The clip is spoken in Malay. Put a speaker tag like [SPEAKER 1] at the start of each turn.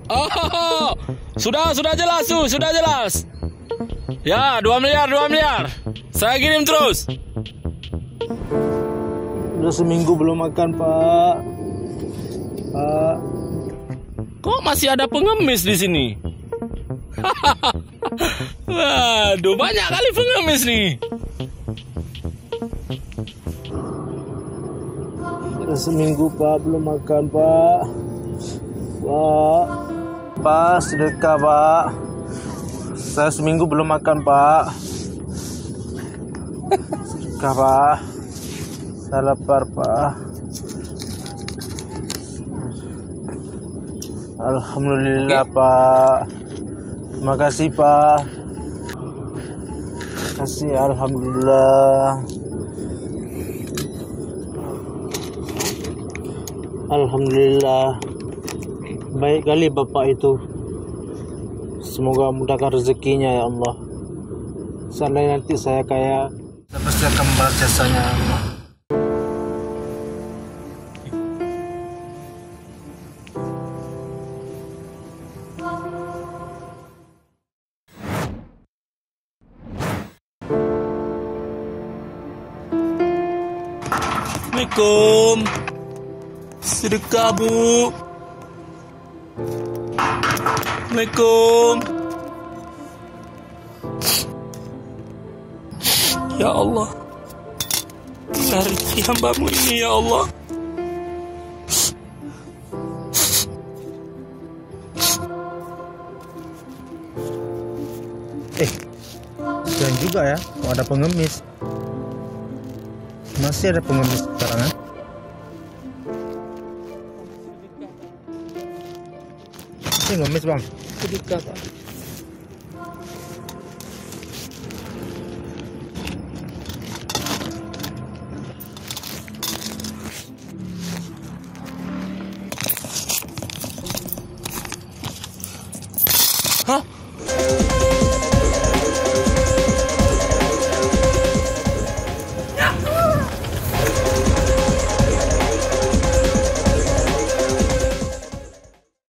[SPEAKER 1] Oh, sudah jelas tuh, sudah jelas. Ya, 2 miliar. Saya kirim terus.
[SPEAKER 2] Udah seminggu belum makan, Pak. Pak.
[SPEAKER 1] Kok masih ada pengemis di sini? Waduh, banyak kali pengemis nih.
[SPEAKER 2] Udah seminggu, Pak, belum makan, Pak. Pak, sedekah, Pak. Saya seminggu belum makan, Pak. Sedekah, Pak. Saya lapar, Pak. Alhamdulillah, Pak. Terima kasih, Pak. Terima kasih, alhamdulillah. Alhamdulillah. Baik kali Bapak itu. Semoga mudahkan rezekinya ya Allah. Seandainya nanti saya kaya, saya pasti akan membalas jasanya ya Allah.
[SPEAKER 1] Assalamualaikum. Sedekah, Bu. Assalamualaikum. Ya Allah, rezeki hamba-Mu ini ya Allah.
[SPEAKER 2] Jangan juga ya, kalau ada pengemis. Masih ada pengemis sekarang ya? Ini ngemis, Bang.
[SPEAKER 1] Sedekah, Pak. Hah?